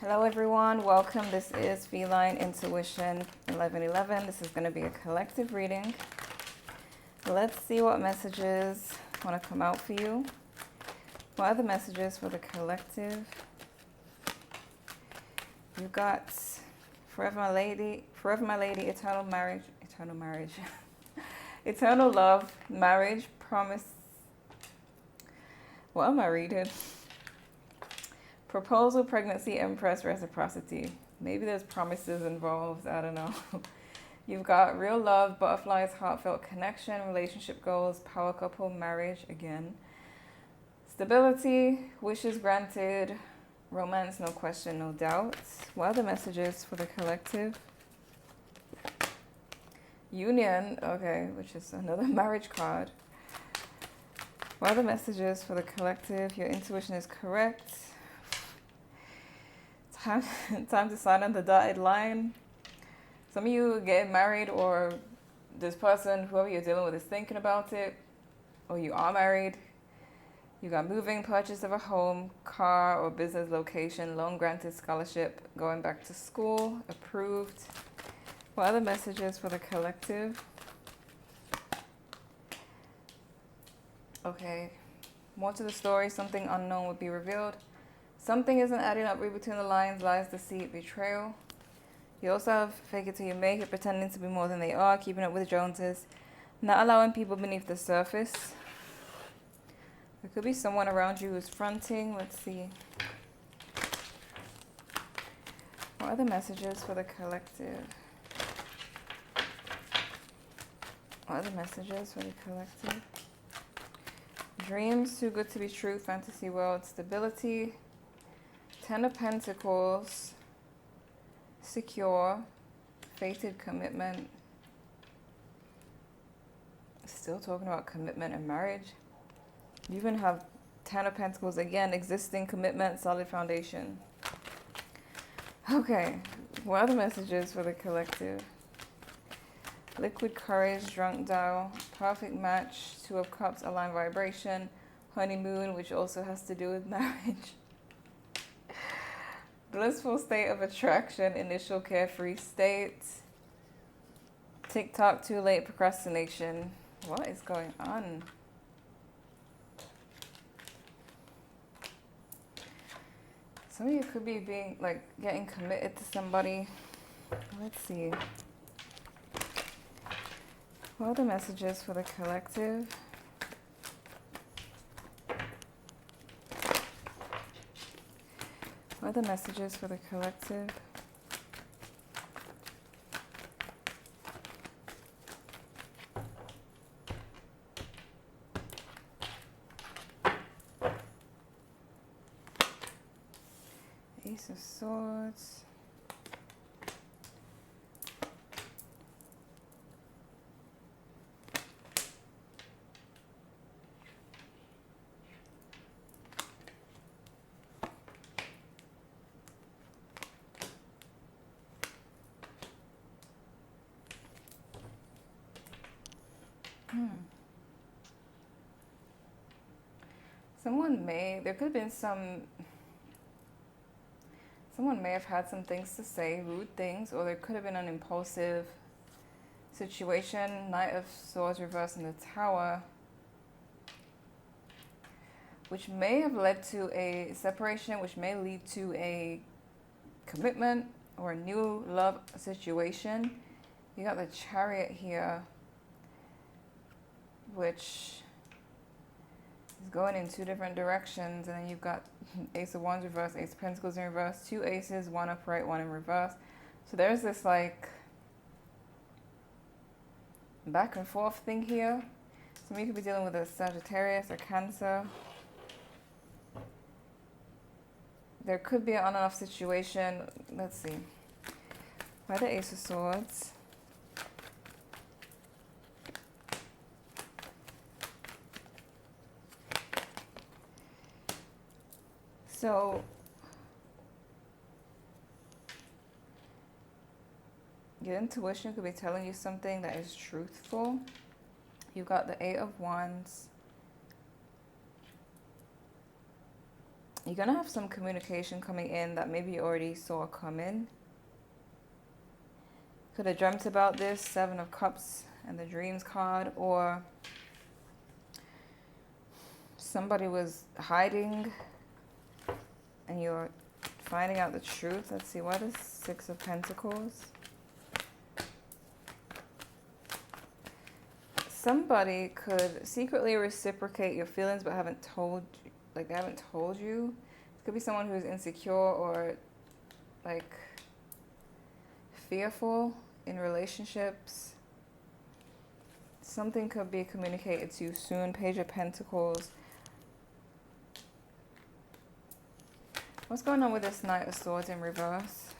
Hello everyone, welcome. This is Feline Intuition 1111. This is going to be a collective reading. Let's see what messages want to come out for you. What are the messages for the collective? You got Forever My Lady, Eternal Marriage, Eternal Love, Marriage, Promise. What am I reading? Proposal, Pregnancy, Empress, Reciprocity. Maybe there's promises involved, I don't know. You've got Real Love, Butterflies, Heartfelt Connection, Relationship Goals, Power Couple, Marriage again. Stability, Wishes Granted, Romance, No Question, No Doubt. What are the messages for the collective? Union, okay, which is another marriage card. What are the messages for the collective? Your intuition is correct. Time to sign on the dotted line. Some of you get married, or this person, whoever you're dealing with, is thinking about it, or you are married. You got moving, purchase of a home, car or business location, loan granted, scholarship, going back to school, approved. What are the messages for the collective? Okay, more to the story, something unknown would be revealed. Something isn't adding up, read between the lines, lies, deceit, betrayal. You also have fake it till you make it, pretending to be more than they are, keeping up with Joneses, not allowing people beneath the surface. There could be someone around you who's fronting. Let's see. What are the messages for the collective? What are the messages for the collective? Dreams, too good to be true, fantasy world, stability, Ten of Pentacles, secure, fated commitment. Still talking about commitment and marriage. You even have Ten of Pentacles again, existing commitment, solid foundation. Okay, what are the messages for the collective? Liquid courage, drunk dial, perfect match, Two of Cups, aligned vibration, honeymoon, which also has to do with marriage. Blissful state of attraction, initial carefree state. TikTok, too late, procrastination. What is going on? Some of you could be getting committed to somebody. Let's see. What are the messages for the collective? What are the messages for the collective? Ace of Swords. There could have been someone may have had some things to say, rude things, or there could have been an impulsive situation. Knight of Swords reversed in the Tower, which may have led to a separation, which may lead to a commitment or a new love situation. You got the Chariot here, which is going in two different directions, and then you've got Ace of Wands reverse, Ace of Pentacles in reverse, two aces, one upright, one in reverse. So there's this back and forth thing here. Some of you could be dealing with a Sagittarius or Cancer. There could be an on and off situation. Let's see. Why the Ace of Swords? So your intuition could be telling you something that is truthful. You've got the Eight of Wands, You're going to have some communication coming in that maybe you already saw coming. Could have dreamt about this, 7 of Cups and the Dreams card, or somebody was hiding and you're finding out the truth. Let's see, what is 6 of Pentacles? Somebody could secretly reciprocate your feelings but haven't told, like they haven't told you. It could be someone who's insecure or like fearful in relationships. Something could be communicated to you soon. Page of Pentacles. What's going on with this Knight of Swords in reverse?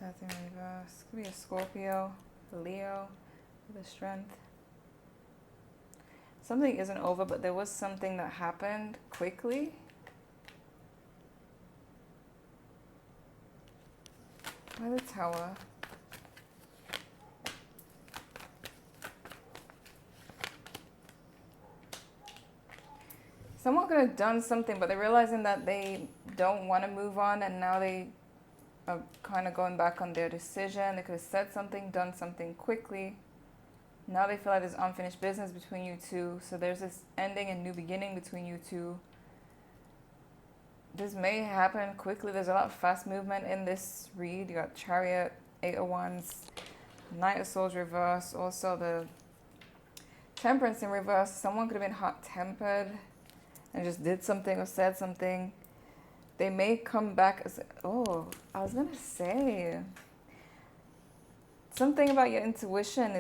That's in reverse. Could be a Scorpio, a Leo with a Strength. Something isn't over, but there was something that happened quickly. By the Tower. Someone could have done something, but they're realizing that they don't want to move on, and now they are kind of going back on their decision. They could have said something, done something quickly. Now they feel like there's unfinished business between you two. So there's this ending and new beginning between you two. This may happen quickly. There's a lot of fast movement in this read. You got Chariot, 8 of Wands, Knight of Swords reverse. Also the Temperance in reverse. Someone could have been hot-tempered and just did something or said something. They may come back as, oh, I was going to say, something about your intuition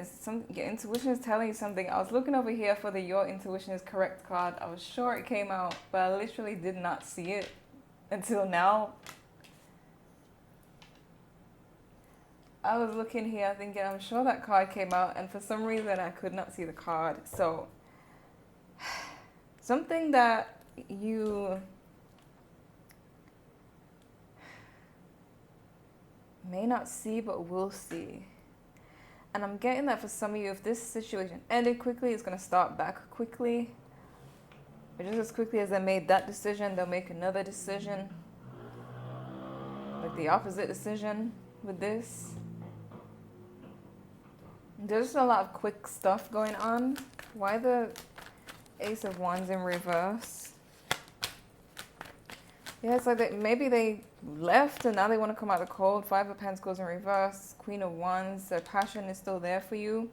your intuition is telling you something. I was looking over here for the Your Intuition is Correct card. I was sure it came out, but I literally did not see it until now. I was looking here thinking, I'm sure that card came out, and for some reason I could not see the card. So, something that you may not see but will see. And I'm getting that for some of you, if this situation ended quickly, it's going to start back quickly. But just as quickly as they made that decision, they'll make another decision. Like the opposite decision with this. There's just a lot of quick stuff going on. Why the Ace of Wands in reverse? Yeah, it's like maybe they left and now they want to come out of the cold. 5 of Pentacles in reverse. Queen of Wands. Their passion is still there for you.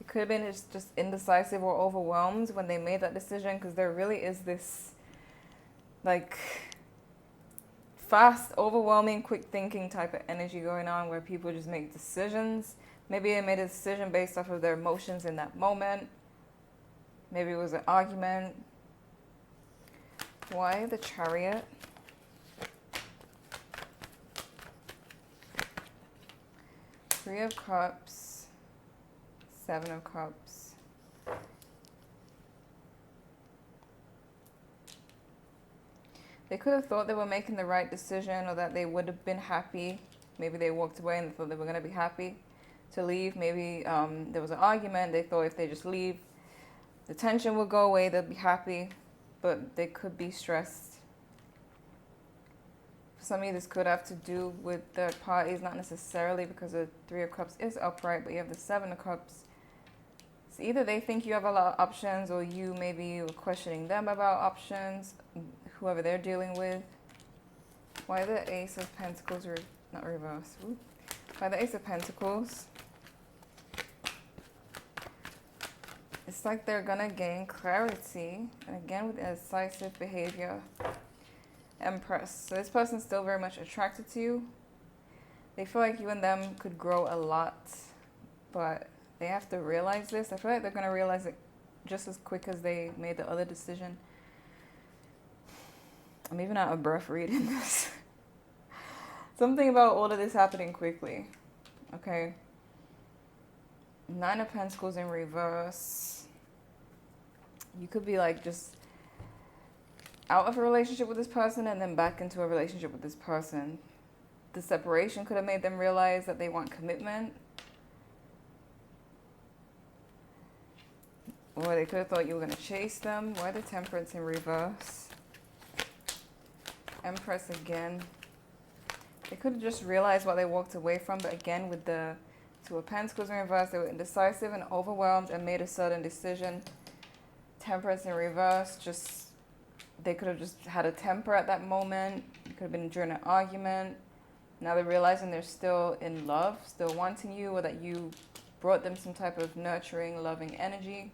It could have been just indecisive or overwhelmed when they made that decision, because there really is this like fast, overwhelming, quick thinking type of energy going on where people just make decisions. Maybe they made a decision based off of their emotions in that moment. Maybe it was an argument. Why the Chariot? Three of Cups, 7 of Cups. They could have thought they were making the right decision, or that they would have been happy. Maybe they walked away and they thought they were going to be happy to leave. Maybe there was an argument. They thought if they just leave, the tension will go away. They'll be happy, but they could be stressed. For some of you, this could have to do with third parties, not necessarily, because the 3 of Cups is upright, but you have the 7 of Cups. So either they think you have a lot of options, or you maybe were questioning them about options, whoever they're dealing with. Why the Ace of Pentacles, not reverse? Ooh. Why the Ace of Pentacles? It's like they're gonna gain clarity, and again with indecisive behavior. Empress. So this person's still very much attracted to you. They feel like you and them could grow a lot, but they have to realize this. I feel like they're going to realize it just as quick as they made the other decision. I'm even out of breath reading this. Something about all of this happening quickly. Okay. 9 of Pentacles in reverse. You could be like just out of a relationship with this person and then back into a relationship with this person. The separation could have made them realize that they want commitment. Or they could have thought you were going to chase them. Why the Temperance in reverse? Empress again. They could have just realized what they walked away from, but again, with the Two of Pentacles in reverse, they were indecisive and overwhelmed and made a sudden decision. Temperance in reverse, just, they could have just had a temper at that moment. It could have been during an argument. Now they're realizing they're still in love, still wanting you, or that you brought them some type of nurturing, loving energy.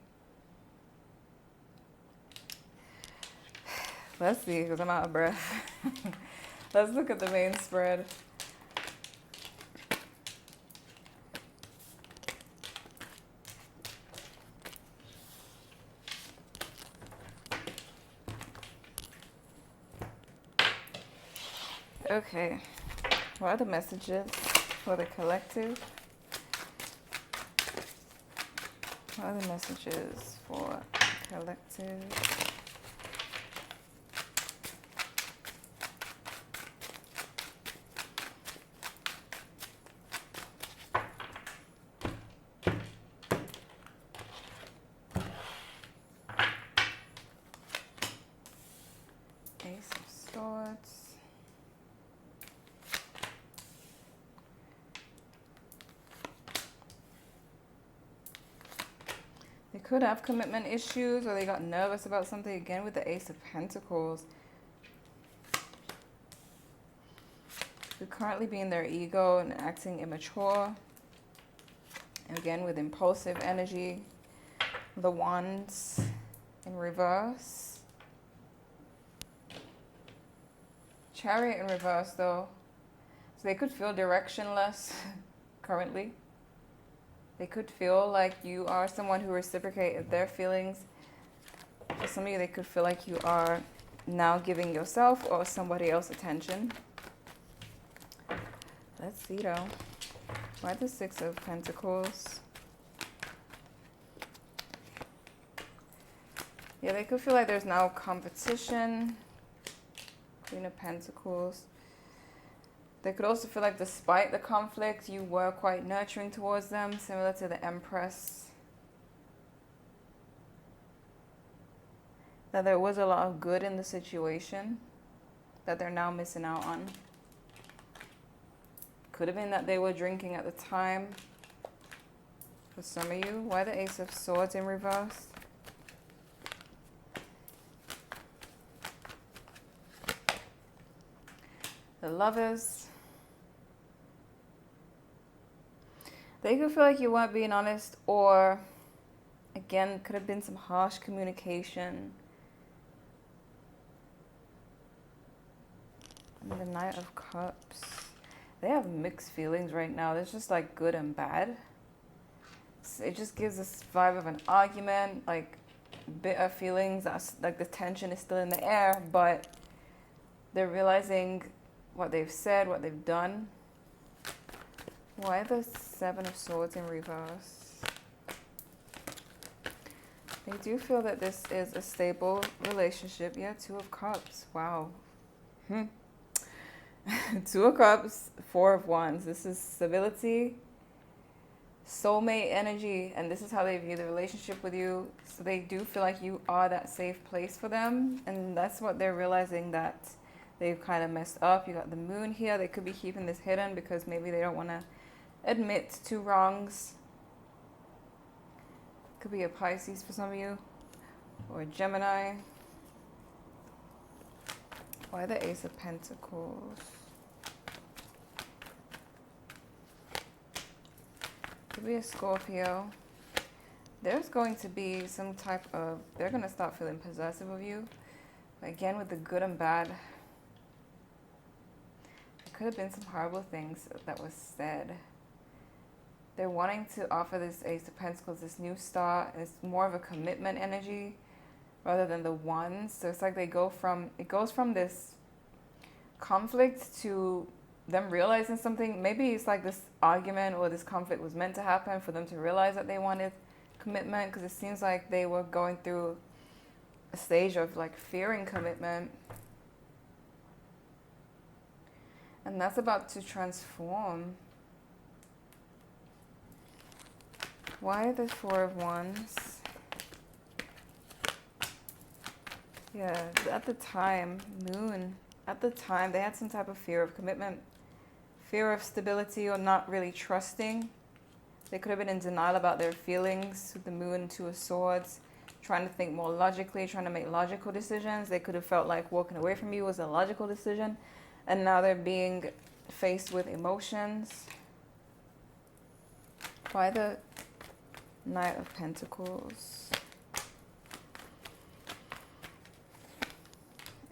Let's see, because I'm out of breath. Let's look at the main spread. Okay, what are the messages for the collective? What are the messages for collective? Ace of Swords. They could have commitment issues, or they got nervous about something, again with the Ace of Pentacles. Could currently be in their ego and acting immature. Again with impulsive energy. The Wands in reverse. Chariot in reverse though. So they could feel directionless currently. They could feel like you are someone who reciprocated their feelings. For some of you, they could feel like you are now giving yourself or somebody else attention. Let's see though. Why the Six of Pentacles? Yeah, they could feel like there's now competition. Queen of Pentacles. They could also feel like despite the conflict, you were quite nurturing towards them, similar to the Empress. That there was a lot of good in the situation that they're now missing out on. Could have been that they were drinking at the time. For some of you, why the Ace of Swords in reverse? The Lovers. They could feel like you weren't being honest, or again, could have been some harsh communication. And the Knight of Cups. They have mixed feelings right now. There's just like good and bad. It just gives this vibe of an argument, like bitter feelings. That's like the tension is still in the air, but they're realizing what they've said, what they've done. Why the Seven of Swords in reverse? They do feel that this is a stable relationship. Yeah, Two of Cups. Wow. Two of Cups, Four of Wands. This is stability, soulmate energy, and this is how they view the relationship with you. So they do feel like you are that safe place for them, and that's what they're realizing, that they've kind of messed up. You got the Moon here. They could be keeping this hidden because maybe they don't want to admit to wrongs. Could be a Pisces for some of you, or a Gemini. Why the Ace of Pentacles? Could be a Scorpio. There's going to be some type of, they're going to start feeling possessive of you. Again, with the good and bad. There could have been some horrible things that was said. They're wanting to offer this Ace of Pentacles, this new start. It's more of a commitment energy rather than the Wands. So it's like they go from, it goes from this conflict to them realizing something. Maybe it's like this argument or this conflict was meant to happen for them to realize that they wanted commitment, because it seems like they were going through a stage of like fearing commitment. And that's about to transform. Why the Four of Wands? Yeah, at the time, moon, at the time, they had some type of fear of commitment, fear of stability, or not really trusting. They could have been in denial about their feelings with the moon, two of swords, trying to think more logically, trying to make logical decisions. They could have felt like walking away from you was a logical decision. And now they're being faced with emotions. Why the Knight of Pentacles?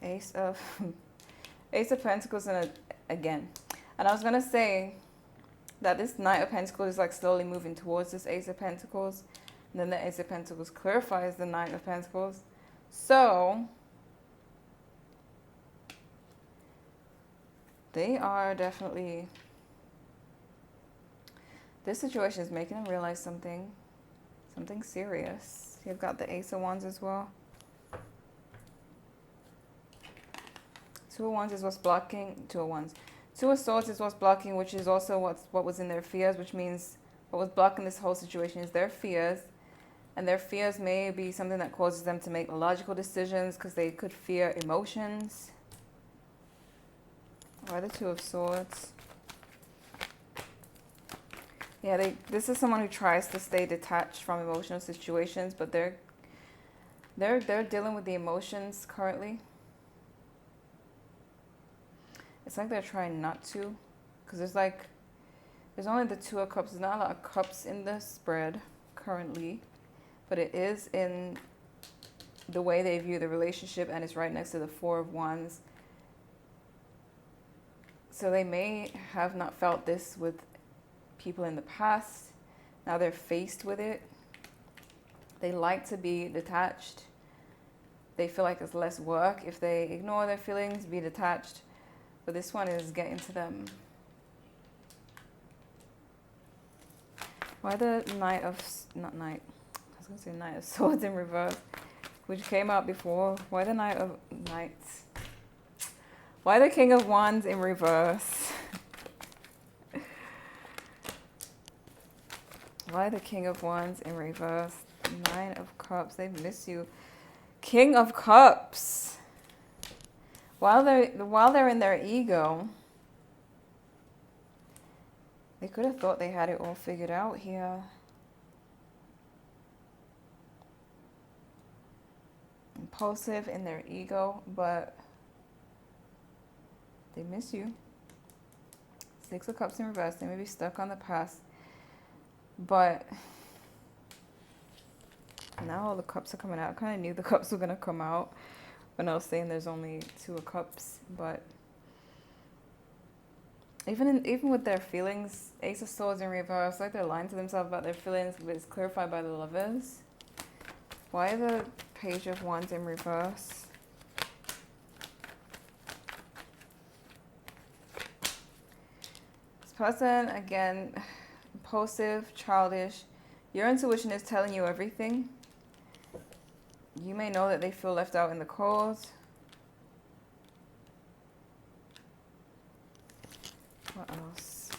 Ace of Pentacles again. And I was going to say that this Knight of Pentacles is like slowly moving towards this Ace of Pentacles. And then the Ace of Pentacles clarifies the Knight of Pentacles. So they are definitely, this situation is making them realize something serious. You've got the Ace of Wands as well. Two of Wands is what's blocking. Two of Wands. Two of Swords is what's blocking, which is also what was in their fears, which means what was blocking this whole situation is their fears. And their fears may be something that causes them to make logical decisions because they could fear emotions. Why the Two of Swords? Yeah, this is someone who tries to stay detached from emotional situations, but they're dealing with the emotions currently. It's like they're trying not to, because there's only the Two of Cups. There's not a lot of cups in the spread currently, but it is in the way they view the relationship, and it's right next to the Four of Wands. So they may have not felt this with people in the past. Now they're faced with it. They like to be detached. They feel like it's less work if they ignore their feelings, be detached. But this one is getting to them. Why the Knight of Swords in reverse, which came out before. Why the Knights? Why the King of Wands in reverse? Why the King of Wands in reverse? Nine of Cups. They miss you. King of Cups. While they're in their ego, they could have thought they had it all figured out here. Impulsive in their ego, but they miss you. Six of Cups in reverse. They may be stuck on the past, but now all the cups are coming out. I kind of knew the cups were going to come out when I was saying there's only Two of Cups, but even with their feelings, Ace of Swords in reverse, like they're lying to themselves about their feelings, but it's clarified by the Lovers. Why the Page of Wands in reverse? This person, again, impulsive, childish. Your intuition is telling you everything. You may know that they feel left out in the cold. What else?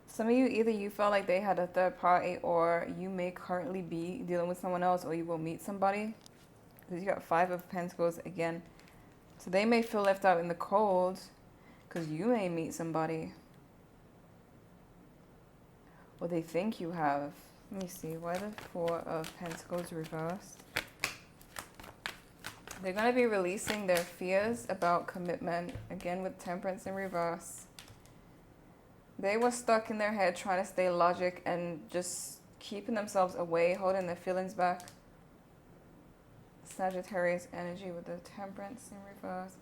Some of you, either you felt like they had a third party, or you may currently be dealing with someone else, or you will meet somebody. Because you got Five of Pentacles again. So they may feel left out in the cold because you may meet somebody. Or they think you have. Let me see. Why the Four of Pentacles reversed? They're going to be releasing their fears about commitment. Again with Temperance in reverse. They were stuck in their head trying to stay logic and just keeping themselves away, holding their feelings back. Sagittarius energy with the Temperance in reverse.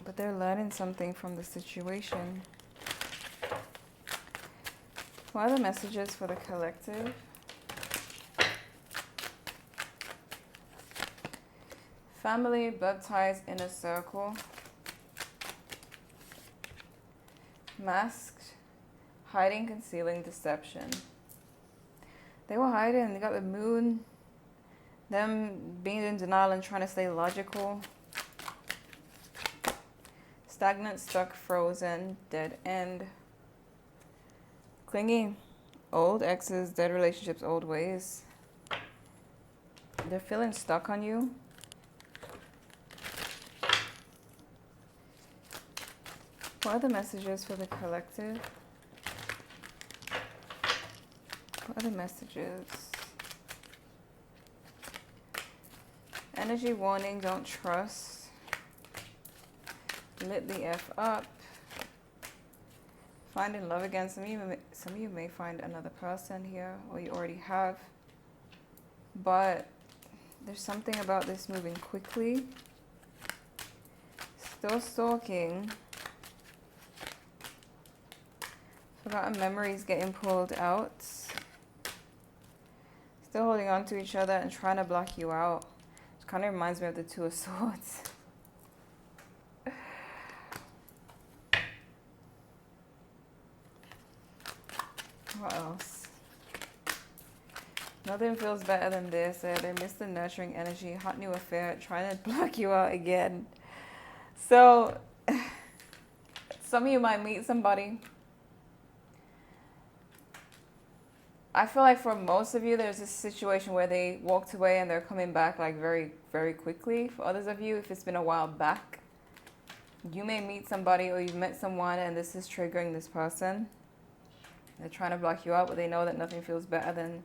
But they're learning something from the situation. What are the messages for the collective? Family, blood ties, inner circle. Masked, hiding, concealing, deception. They were hiding. They got the Moon. Them being in denial and trying to stay logical. Stagnant, stuck, frozen, dead end. Clingy. Old exes, dead relationships, old ways. They're feeling stuck on you. What are the messages for the collective? What are the messages? Energy warning, don't trust. Lit the F up. Finding love again. Some of you may find another person here, or you already have. But there's something about this moving quickly. Still stalking. Forgotten memories getting pulled out. Still holding on to each other and trying to block you out. It kind of reminds me of the Two of Swords. What else? Nothing feels better than this. They miss the nurturing energy. Hot new affair. Trying to block you out again. So, some of you might meet somebody. I feel like for most of you, there's this situation where they walked away and they're coming back like very, very quickly. For others of you, if it's been a while back, you may meet somebody or you've met someone and this is triggering this person. They're trying to block you out, but they know that nothing feels better than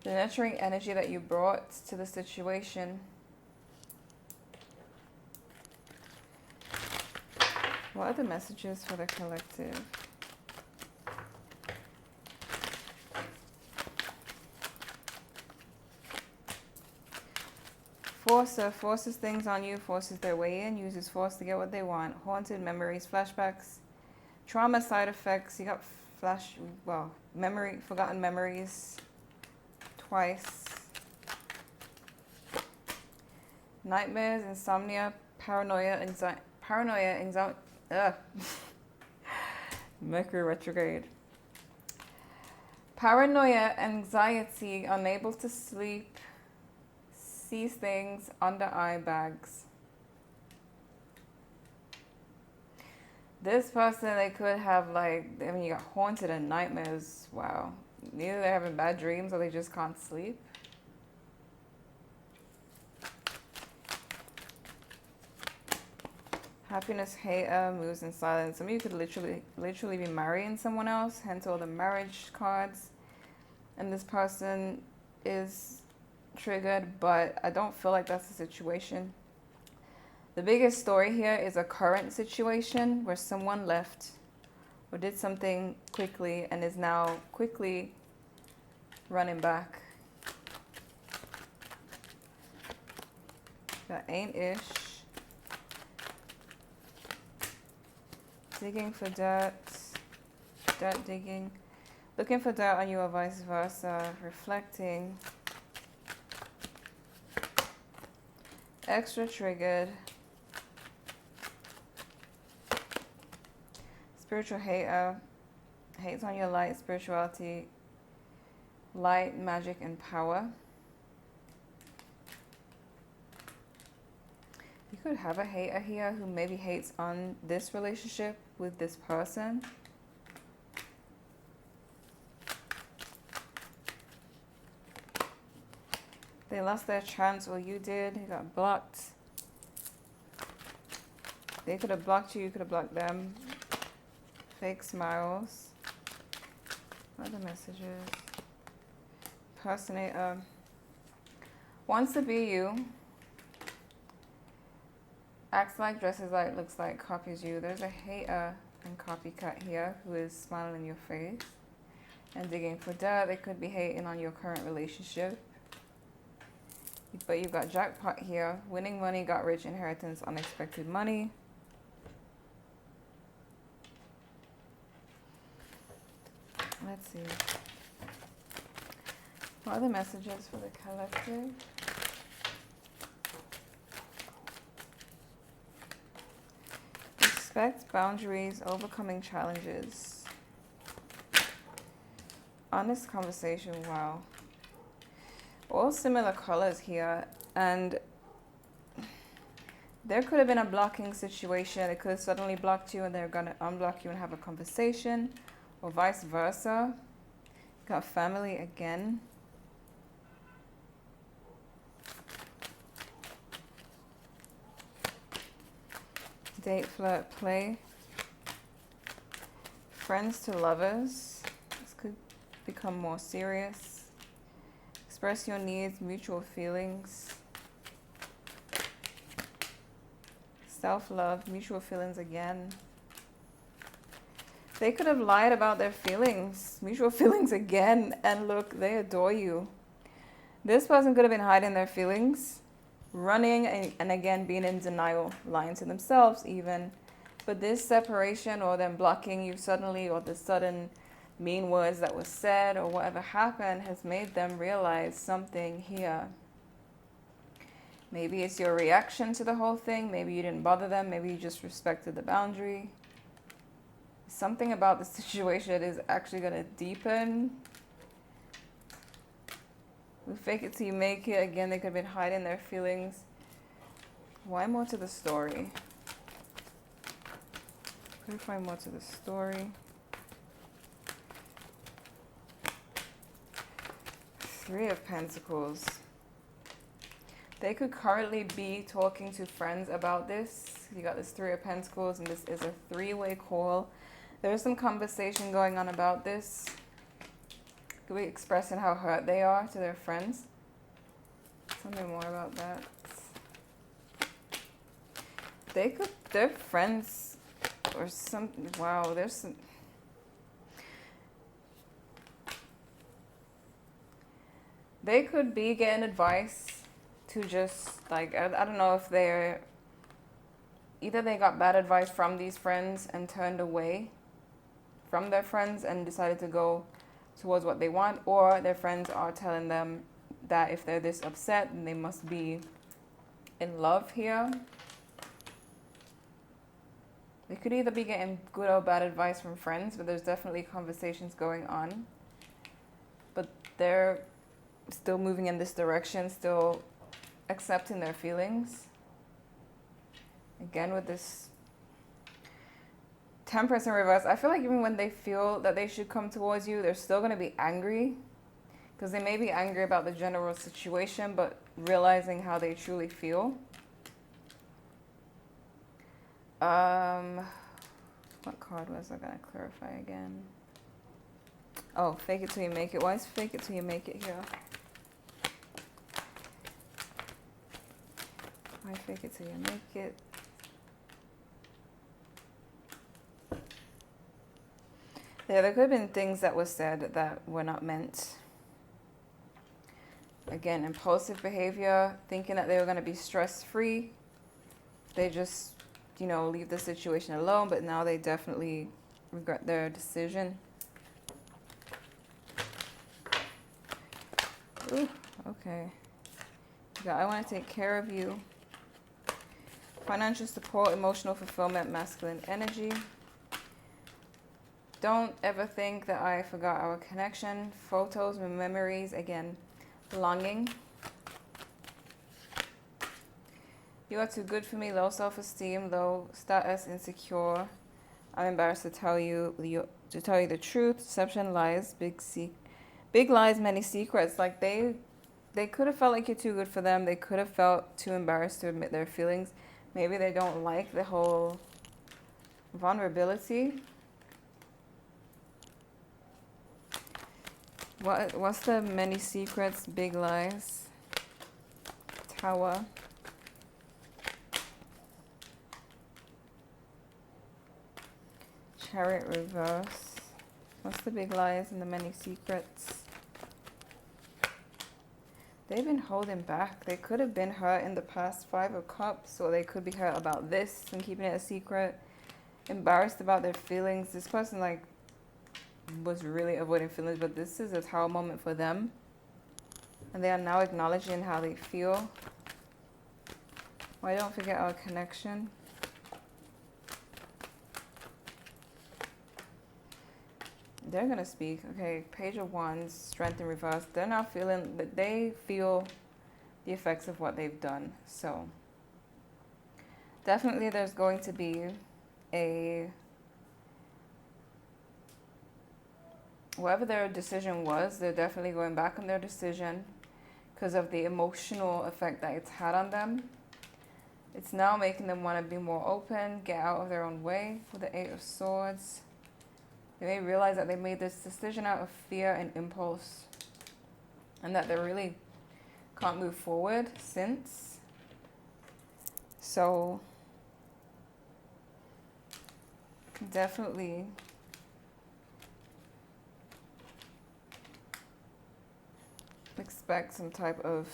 the nurturing energy that you brought to the situation. What are the messages for the collective? Forcer forces things on you, forces their way in, uses force to get what they want. Haunted memories, flashbacks, trauma side effects. You got forgotten memories twice. Nightmares, insomnia, paranoia, anxiety. Mercury retrograde. Paranoia, anxiety, unable to sleep, sees things under eye bags. This person, they could have you got haunted and nightmares. Wow. Either they're having bad dreams or they just can't sleep. Happiness hater, moves in silence. Some of you could literally be marrying someone else, hence all the marriage cards. And this person is triggered, but I don't feel like that's the situation. The biggest story here is a current situation where someone left or did something quickly and is now quickly running back. Got ain't-ish. Digging for dirt digging. Looking for dirt on you or vice versa. Reflecting. Extra triggered. Spiritual hater. Hates on your light, spirituality, light, magic, and power. You could have a hater here who maybe hates on this relationship with this person. They lost their chance, or you did. You got blocked. They could have blocked you, you could have blocked them. Fake smiles. What are the messages? Impersonator. Wants to be you. Acts like, dresses like, looks like, copies you. There's a hater and copycat here who is smiling in your face and digging for dirt. They could be hating on your current relationship. But you've got jackpot here. Winning money, got rich, inheritance, unexpected money. Let's see. What are the messages for the collective? Respect, boundaries, overcoming challenges. Honest conversation, wow. All similar colors here, and there could have been a blocking situation. It could have suddenly blocked you and they're going to unblock you and have a conversation. or vice versa. Got family again. Date, flirt, play. Friends to lovers. This could become more serious. Express your needs, mutual feelings. Self-love, mutual feelings again. They could have lied about their feelings, mutual feelings again, and look, they adore you. This person could have been hiding their feelings, running, and again being in denial, lying to themselves even. But this separation or them blocking you suddenly, or the sudden mean words that was said or whatever happened has made them realize something here. Maybe it's your reaction to the whole thing. Maybe you didn't bother them. Maybe you just respected the boundary. Something about the situation is actually going to deepen. We fake it till you make it. Again, they could have been hiding their feelings. Why more to the story? Could we find more to the story? Three of Pentacles. They could currently be talking to friends about this. You got this Three of Pentacles, and this is a three-way call. There's some conversation going on about this. Could be expressing how hurt they are to their friends. Tell me more about that. They're friends or some, wow, there's some. They could be getting advice to just, like, I don't know if they're, either they got bad advice from these friends and turned away from their friends and decided to go towards what they want, or their friends are telling them that if they're this upset, then they must be in love here. They could either be getting good or bad advice from friends, but there's definitely conversations going on. But they're still moving in this direction, still accepting their feelings. Again, with this Temperance in reverse, I feel like even when they feel that they should come towards you, they're still going to be angry. Because they may be angry about the general situation, but realizing how they truly feel. What card was I going to clarify again? Oh, fake it till you make it. Why is fake it till you make it here? Why fake it till you make it? Yeah, there could have been things that were said that were not meant. Again, impulsive behavior, thinking that they were going to be stress-free. They just, leave the situation alone, but now they definitely regret their decision. Ooh, okay. I want to take care of you. Financial support, emotional fulfillment, masculine energy. Don't ever think that I forgot our connection. Photos and memories. Again, longing. You are too good for me. Low self-esteem. Low status. Insecure. I'm embarrassed to tell you the truth. Deception, lies, big lies, many secrets. Like they could have felt like you're too good for them. They could have felt too embarrassed to admit their feelings. Maybe they don't like the whole vulnerability. What's the many secrets, big lies? Tower. Chariot reverse. What's the big lies and the many secrets? They've been holding back. They could have been hurt in the past. Five of Cups, or they could be hurt about this and keeping it a secret. Embarrassed about their feelings. This person, was really avoiding feelings, but this is a Tower moment for them. And they are now acknowledging how they feel. Why don't forget our connection? They're going to speak. Okay, Page of Wands, Strength in reverse. They're now feeling that they feel the effects of what they've done. So definitely there's going to be a whatever their decision was, they're definitely going back on their decision because of the emotional effect that it's had on them. It's now making them want to be more open, get out of their own way with the Eight of Swords. They may realize that they made this decision out of fear and impulse, and that they really can't move forward since. So definitely expect some type of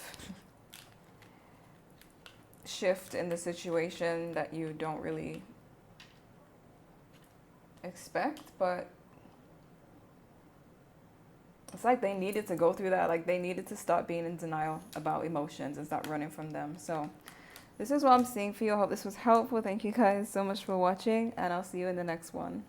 shift in the situation that you don't really expect, but it's like they needed to go through that. Like they needed to stop being in denial about emotions and stop running from them. So this is what I'm seeing for you. I hope this was helpful. Thank you guys so much for watching, and I'll see you in the next one.